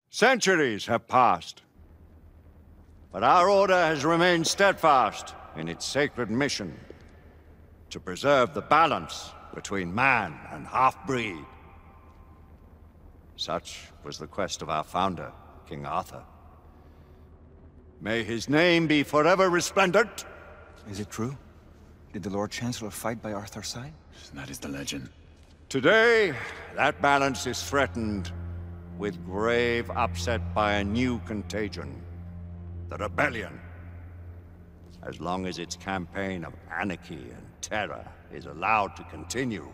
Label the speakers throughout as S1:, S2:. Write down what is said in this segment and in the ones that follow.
S1: Centuries have passed, but our order has remained steadfast in its sacred mission to preserve the balance between man and half-breed. Such was the quest of our founder, King Arthur. May his name be forever resplendent.
S2: Is it true? Did the Lord Chancellor fight by Arthur's side?
S3: That is the legend.
S1: Today, that balance is threatened with grave upset by a new contagion, the rebellion. As long as its campaign of anarchy and terror is allowed to continue,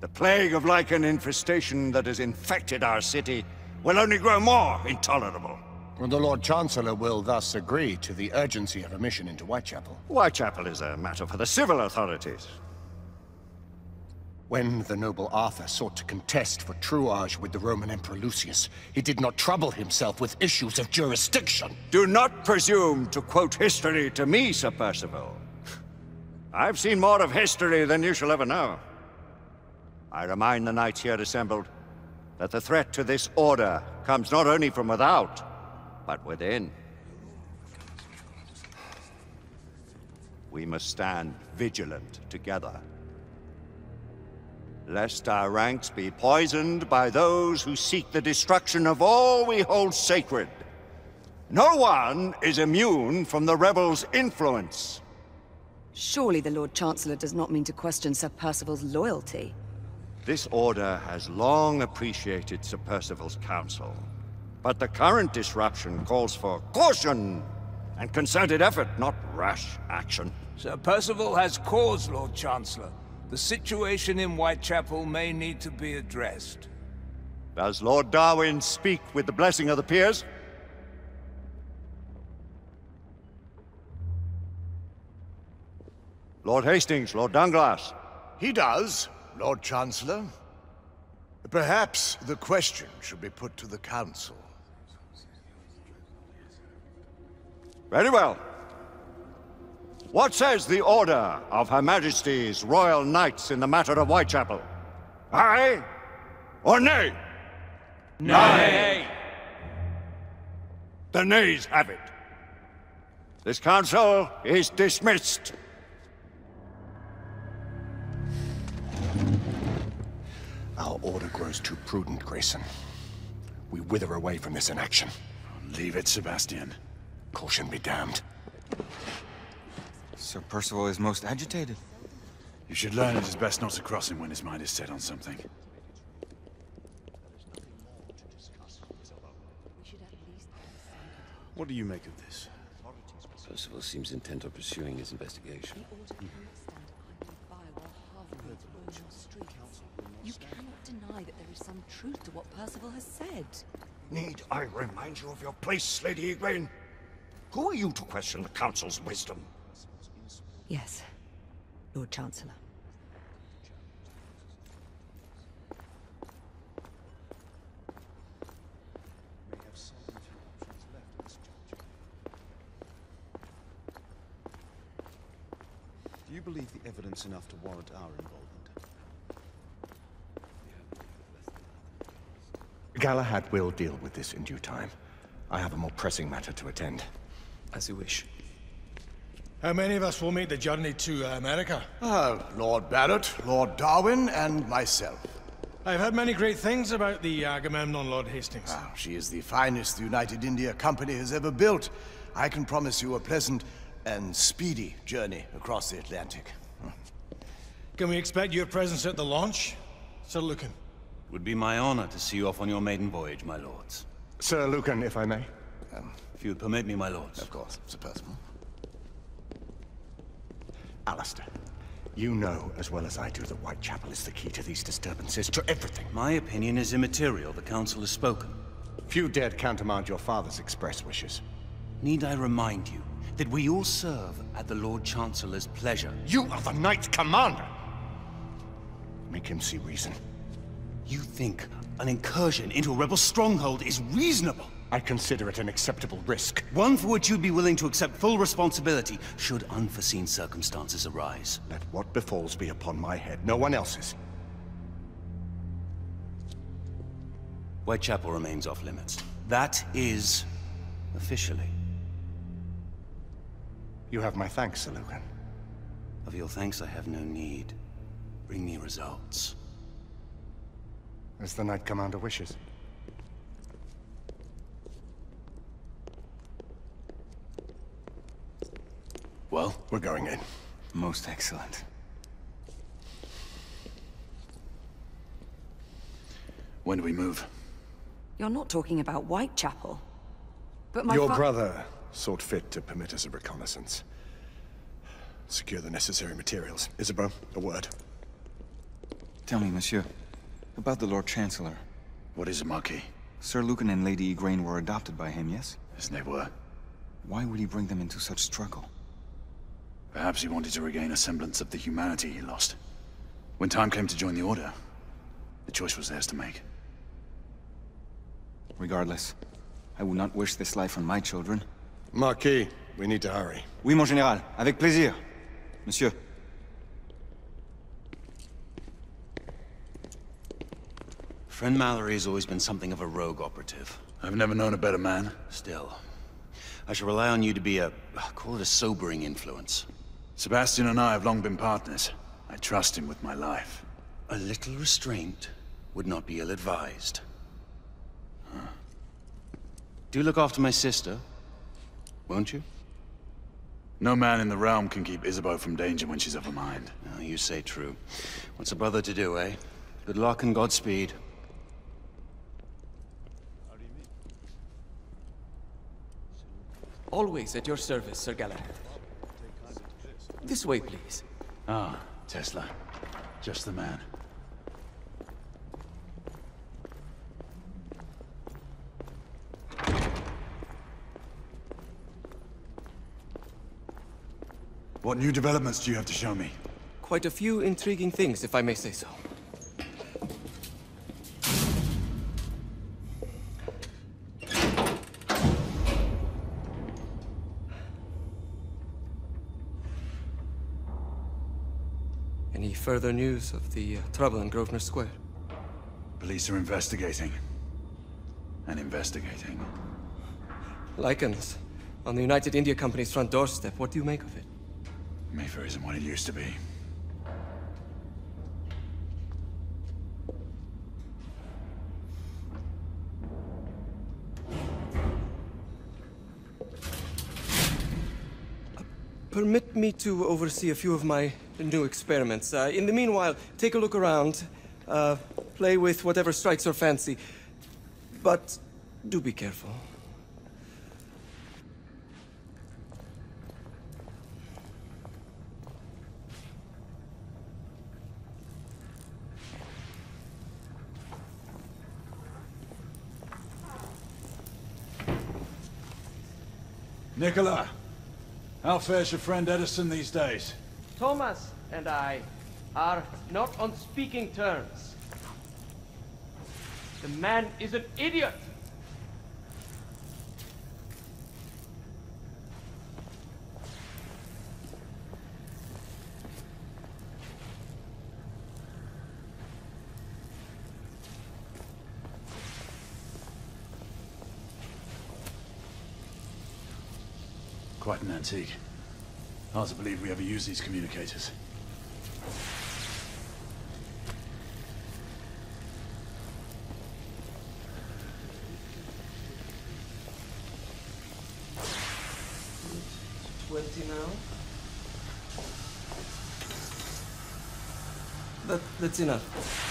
S1: the plague of lichen infestation that has infected our city will only grow more intolerable.
S4: The Lord Chancellor will thus agree to the urgency of a mission into Whitechapel.
S1: Whitechapel is a matter for the civil authorities.
S4: When the noble Arthur sought to contest for truage with the Roman Emperor Lucius, he did not trouble himself with issues of jurisdiction.
S1: Do not presume to quote history to me, Sir Percival. I've seen more of history than you shall ever know. I remind the knights here assembled that the threat to this order comes not only from without, but within. We must stand vigilant together, lest our ranks be poisoned by those who seek the destruction of all we hold sacred. No one is immune from the rebels' influence.
S5: Surely the Lord Chancellor does not mean to question Sir Percival's loyalty.
S1: This order has long appreciated Sir Percival's counsel, but the current disruption calls for caution and concerted effort, not rash action.
S6: Sir Percival has cause, Lord Chancellor. The situation in Whitechapel may need to be addressed.
S1: Does Lord Darwin speak with the blessing of the peers? Lord Hastings, Lord Dunglass.
S7: He does, Lord Chancellor. Perhaps the question should be put to the Council.
S1: Very well. What says the Order of Her Majesty's Royal Knights in the matter of Whitechapel? Aye or nay?
S6: Nay!
S1: The nays have it. This council is dismissed.
S4: Our order grows too prudent, Grayson. We wither away from this inaction.
S3: Leave it, Sebastian.
S4: Caution be damned.
S2: Sir Percival is most agitated.
S3: You should learn it is best not to cross him when his mind is set on something. What do you make of this?
S8: Percival seems intent on pursuing his investigation.
S5: You cannot deny that there is some truth to what Percival has said.
S1: Need I remind you of your place, Lady Egwene? Who are you to question the Council's wisdom?
S5: Yes, Lord Chancellor.
S9: Do you believe the evidence enough to warrant our involvement?
S4: Galahad will deal with this in due time. I have a more pressing matter to attend.
S8: As you wish.
S10: How many of us will make the journey to America?
S7: Lord Barrett, Lord Darwin, and myself.
S10: I've heard many great things about the Agamemnon, Lord Hastings.
S7: She is the finest the United India Company has ever built. I can promise you a pleasant and speedy journey across the Atlantic.
S10: Can we expect your presence at the launch, Sir Lucan?
S8: It would be my honor to see you off on your maiden voyage, my lords.
S4: Sir Lucan, if I may.
S8: If you would permit me, my lords.
S7: Of course, Sir Percival.
S4: Alistair, you know as well as I do that Whitechapel is the key to these disturbances, to everything.
S8: My opinion is immaterial. The Council has spoken.
S4: Few dared countermand your father's express wishes.
S8: Need I remind you that we all serve at the Lord Chancellor's pleasure?
S4: You are the Knight Commander! Make him see reason.
S8: You think an incursion into a rebel stronghold is reasonable?
S4: I consider it an acceptable risk.
S8: One for which you'd be willing to accept full responsibility, should unforeseen circumstances arise.
S4: Let what befalls be upon my head, no one else's.
S8: Whitechapel remains off limits. That is... officially.
S4: You have my thanks, Sir Lucan.
S8: Of your thanks I have no need. Bring me results.
S4: As the Knight Commander wishes.
S3: Well?
S4: We're going in.
S2: Most excellent.
S3: When do we move?
S5: You're not talking about Whitechapel. But my
S4: Your brother sought fit to permit us a reconnaissance. Secure the necessary materials. Isabeau, a word.
S2: Tell me, monsieur, about the Lord Chancellor.
S3: What is it, Marquis?
S2: Sir Lucan and Lady Igraine were adopted by him, yes?
S3: Yes, they were.
S2: Why would he bring them into such struggle?
S3: Perhaps he wanted to regain a semblance of the humanity he lost. When time came to join the Order, the choice was theirs to make.
S2: Regardless, I would not wish this life on my children.
S4: Marquis, we need to hurry.
S2: Oui, mon général. Avec plaisir. Monsieur.
S8: Friend Mallory has always been something of a rogue operative.
S3: I've never known a better man.
S8: Still, I shall rely on you to be call it a sobering influence.
S3: Sebastian and I have long been partners. I trust him with my life.
S8: A little restraint would not be ill-advised. Do look after my sister, won't you?
S3: No man in the realm can keep Isabeau from danger when she's of a mind.
S8: Oh, you say true. What's a brother to do, eh? Good luck and Godspeed.
S11: Always at your service, Sir Galahad. This way, please.
S3: Ah, Tesla. Just the man. What new developments do you have to show me?
S11: Quite a few intriguing things, if I may say so. Any further news of the trouble in Grosvenor Square?
S3: Police are investigating. And investigating.
S11: Lycans, on the United India Company's front doorstep. What do you make of it?
S3: Mayfair isn't what it used to be.
S11: Permit me to oversee a few of my new experiments. In the meanwhile, take a look around. Play with whatever strikes your fancy. But do be careful.
S3: Nicola, how fares your friend Edison these days?
S11: Thomas and I are not on speaking terms. The man is an idiot!
S3: Quite an antique. Hard to believe we ever use these communicators.
S11: Now? That's enough.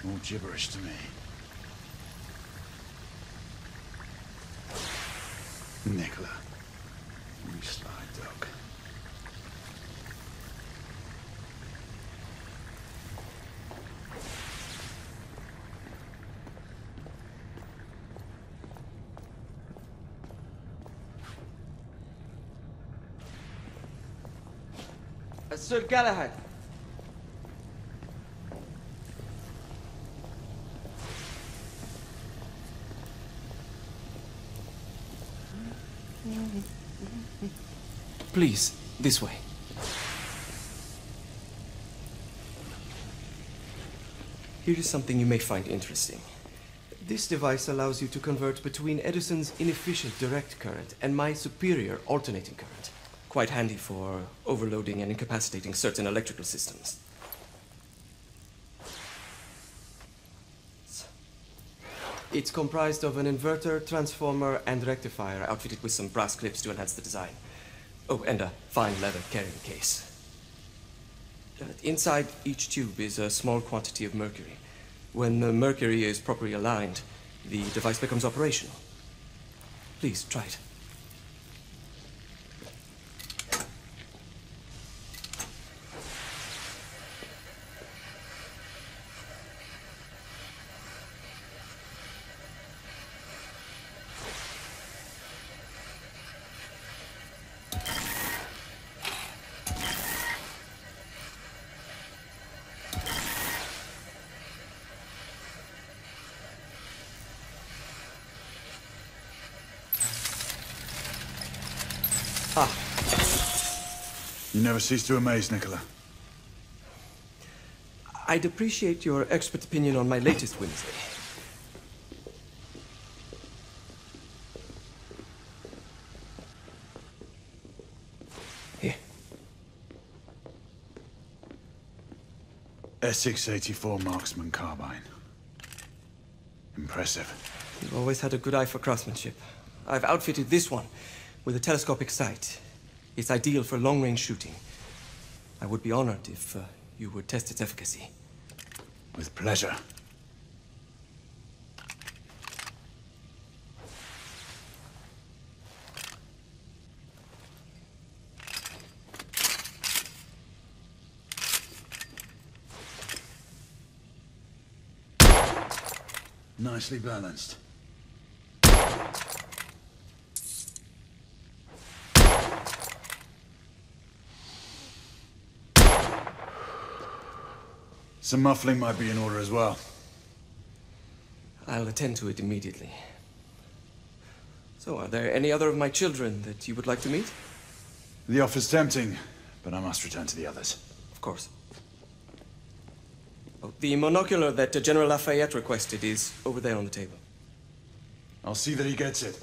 S3: All gibberish to me. Nicola, you sly dog.
S11: Sir Galahad. Please, this way. Here is something you may find interesting. This device allows you to convert between Edison's inefficient direct current and my superior alternating current. Quite handy for overloading and incapacitating certain electrical systems. It's comprised of an inverter, transformer, and rectifier outfitted with some brass clips to enhance the design. Oh, and a fine leather carrying case. Inside each tube is a small quantity of mercury. When the mercury is properly aligned, the device becomes operational. Please, try it.
S3: You never cease to amaze, Nicola.
S11: I'd appreciate your expert opinion on my latest Wednesday. Here.
S3: Essex 84 Marksman Carbine. Impressive.
S11: You've always had a good eye for craftsmanship. I've outfitted this one with a telescopic sight. It's ideal for long-range shooting. I would be honored if you would test its efficacy.
S3: With pleasure. Nicely balanced. Some muffling might be in order as well.
S11: I'll attend to it immediately. So, are there any other of my children that you would like to meet?
S3: The offer's tempting, but I must return to the others.
S11: Of course. Oh, the monocular that General Lafayette requested is over there on the table.
S3: I'll see that he gets it.